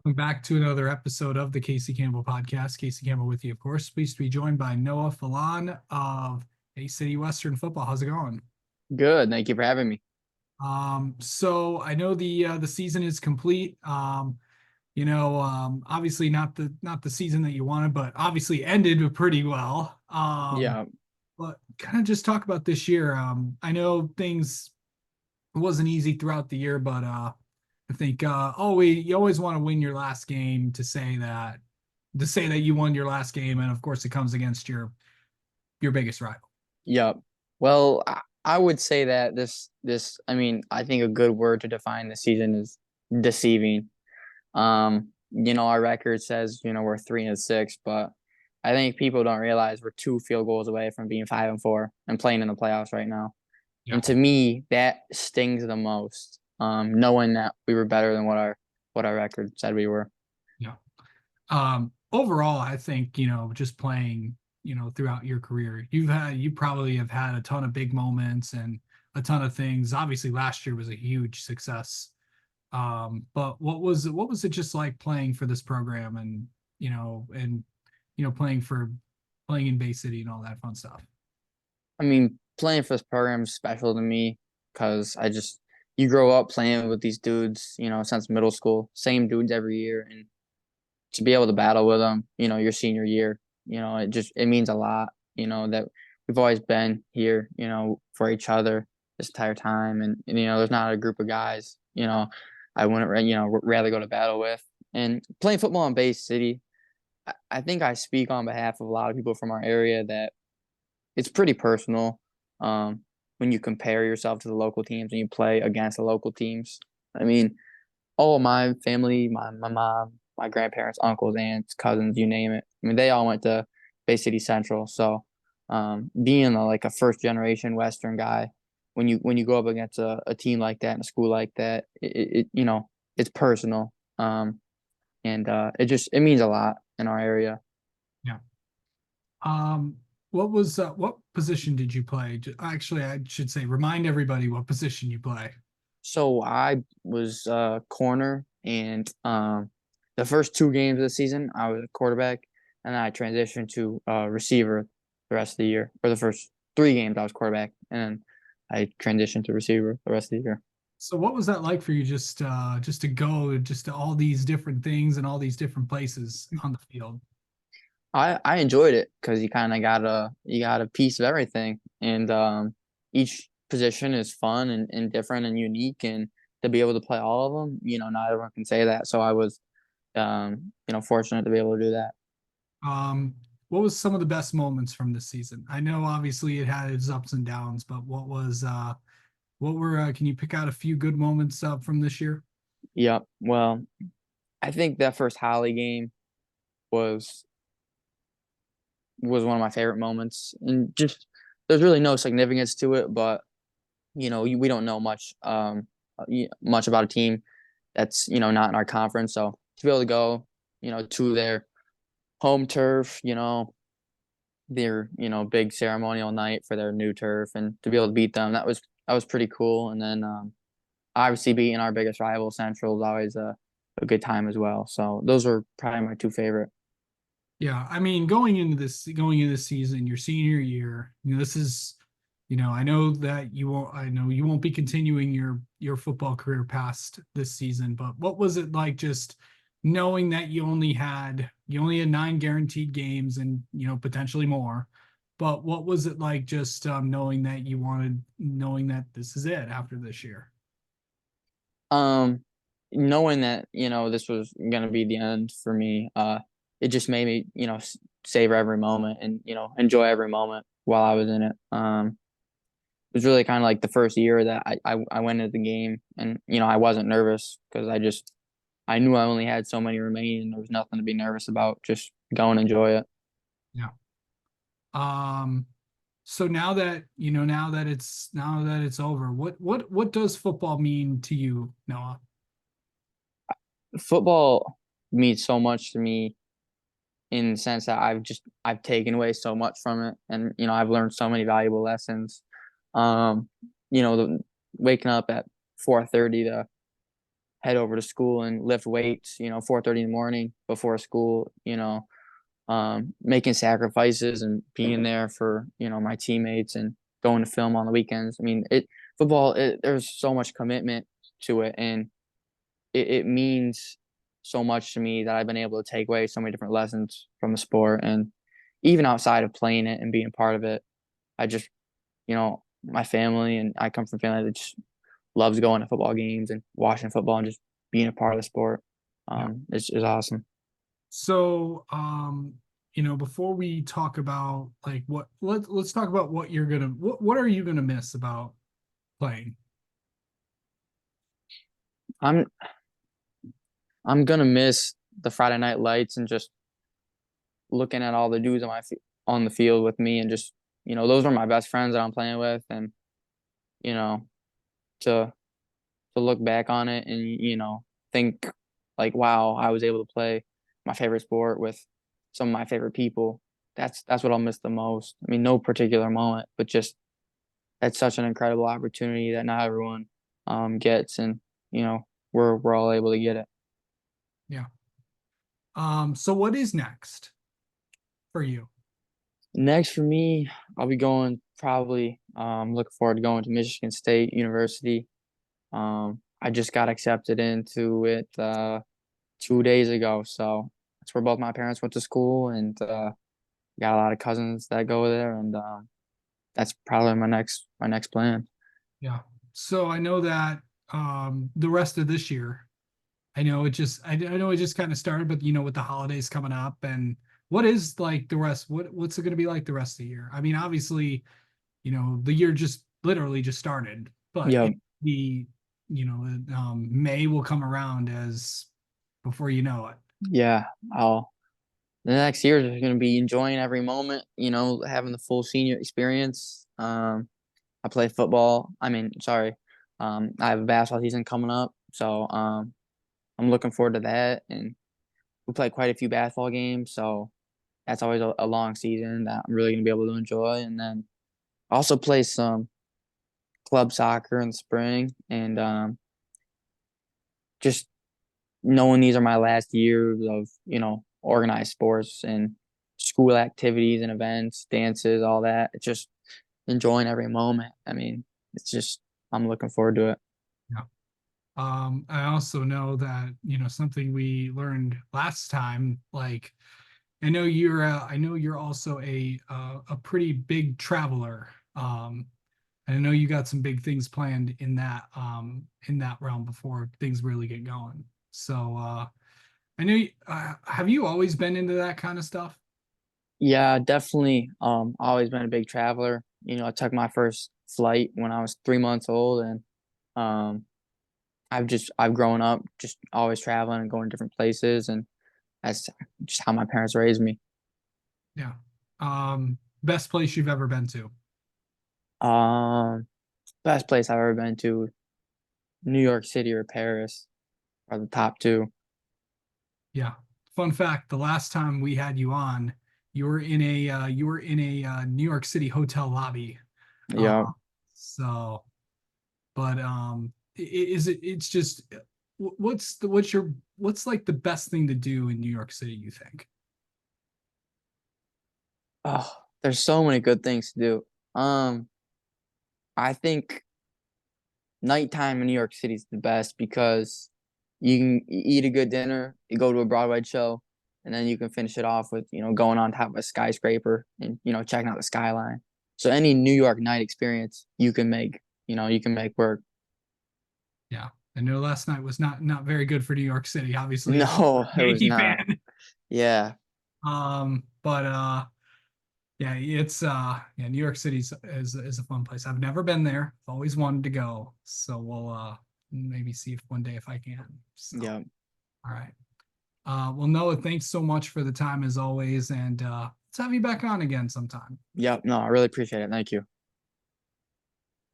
Welcome back to another episode of the Casey Campbell podcast. Casey Campbell with you, of course. Pleased to be joined by Noah Felan of A City Western Football. How's it going? Good. Thank you for having me. So I know the season is complete. Obviously not the season that you wanted, but obviously ended pretty well. Yeah. But kind of just talk about this year. I know things wasn't easy throughout the year, but I think you always want to win your last game to say that you won your last game, and of course it comes against your biggest rival. Yep. Well, I would say that I think a good word to define the season is deceiving. Our record says, we're 3-6, but I think people don't realize we're two field goals away from being 5-4 and playing in the playoffs right now. Yeah. And to me, that stings the most. Knowing that we were better than what our record said we were. Yeah. Overall, I think, just playing, throughout your career, you probably have had a ton of big moments and a ton of things. Obviously, last year was a huge success. But what was it just like playing for this program and, playing in Bay City and all that fun stuff? I mean, playing for this program is special to me because you grow up playing with these dudes, since middle school, same dudes every year, and to be able to battle with them, your senior year, it means a lot, that we've always been here, for each other this entire time, and there's not a group of guys, I wouldn't, rather go to battle with, and playing football in Bay City. I think I speak on behalf of a lot of people from our area that it's pretty personal when you compare yourself to the local teams and you play against the local teams. I mean, all of my family, my mom, my grandparents, uncles, aunts, cousins, you name it. I mean, they all went to Bay City Central. So being like a first generation Western guy, when you go up against a team like that and a school like that, it's personal. And it means a lot in our area. Yeah. What position did you play? Actually, I should say, remind everybody what position you play. So I was corner, and the first two games of the season, I was a quarterback, and then I transitioned to receiver the rest of the year. For the first three games, I was quarterback, and then I transitioned to receiver the rest of the year. So what was that like for you just to go just to all these different things and all these different places on the field? I enjoyed it because you got a piece of everything, and each position is fun and different and unique, and to be able to play all of them, not everyone can say that. So I was fortunate to be able to do that. Um, what was some of the best moments from this season? I know obviously it had its ups and downs, but can you pick out a few good moments from this year? Yep. Well, I think that first Holly game was was one of my favorite moments, and just there's really no significance to it, but we don't know much about a team that's not in our conference, so to be able to go to their home turf, their big ceremonial night for their new turf, and to be able to beat them, that was pretty cool. And then obviously beating our biggest rival Central is always a good time as well. So those are probably my two favorite. Yeah, I mean, going into this season, your senior year, this is, I know you won't be continuing your football career past this season, but what was it like just knowing that you only had 9 guaranteed games and, potentially more, but what was it like just knowing that this is it after this year? Um, Knowing that this was gonna be the end for me, it just made me savor every moment and enjoy every moment while I was in it. It was really kind of like the first year that I went into the game, and I wasn't nervous because I knew I only had so many remaining. There was nothing to be nervous about. Just go and enjoy it. Yeah. Um, so now that it's over, what does football mean to you, Noah? Football means so much to me in the sense that I've taken away so much from it, and I've learned so many valuable lessons. Um, waking up at 4:30 to head over to school and lift weights, 4:30 in the morning before school, making sacrifices and being there for, my teammates and going to film on the weekends. I mean, there's so much commitment to it, and it means so much to me that I've been able to take away so many different lessons from the sport. And even outside of playing it and being part of it, I just, my family, and I come from a family that just loves going to football games and watching football and just being a part of the sport. Yeah. It's awesome. So, before we talk about like let's talk about what are you gonna miss about playing? I'm I'm gonna miss the Friday night lights and just looking at all the dudes on the field with me, and just, those are my best friends that I'm playing with. And you know to look back on it and think like, wow, I was able to play my favorite sport with some of my favorite people. That's what I'll miss the most. I mean, no particular moment, but just that's such an incredible opportunity that not everyone gets, and we're all able to get it. Yeah. So what is next for you? Next for me, I'll be going probably looking forward to going to Michigan State University. I just got accepted into it 2 days ago, so that's where both my parents went to school, and got a lot of cousins that go there, and that's probably my next plan. Yeah. So I know that the rest of this year, I know it just kind of started, but with the holidays coming up, and what is like the rest, what's it gonna be like the rest of the year? I mean, obviously, the year just literally just started, but Yeah, the May will come around as before you know it. yeah. I'll The next year is going to be enjoying every moment. Having the full senior experience. I play football. I mean, sorry, I have a basketball season coming up, so I'm looking forward to that. And we play quite a few basketball games, so that's always a long season that I'm really going to be able to enjoy. And then also play some club soccer in the spring, and just knowing these are my last years of organized sports and school activities and events, dances, all that. It's just enjoying every moment. I mean, it's just I'm looking forward to it. Yeah. I also know that, something we learned last time, like I know you're also a pretty big traveler. And I know you got some big things planned in that realm before things really get going. So I know have you always been into that kind of stuff? Yeah, definitely. Always been a big traveler. I took my first flight when I was 3 months old, and um, I've grown up just always traveling and going to different places, and that's just how my parents raised me. Yeah. Best place you've ever been to? Um, Best place I've ever been to, New York City or Paris are the top two. Yeah. Fun fact, the last time we had you on, you were in a New York City hotel lobby. Uh, Yeah. so but is it's just what's like the best thing to do in New York City, you think? Oh, there's so many good things to do. I think nighttime in New York City is the best because you can eat a good dinner, you go to a Broadway show, and then you can finish it off with, going on top of a skyscraper and, checking out the skyline. So any New York night experience you can make work. Yeah. I know last night was not very good for New York City, obviously as No, a it was Yankee not. fan. Yeah. But yeah, yeah, New York City is a fun place. I've never been there. I've always wanted to go. So we'll maybe see if one day if I can. So Yeah. all right. Well, Noah, thanks so much for the time as always, and let's have you back on again sometime. Yeah. No, I really appreciate it. Thank you.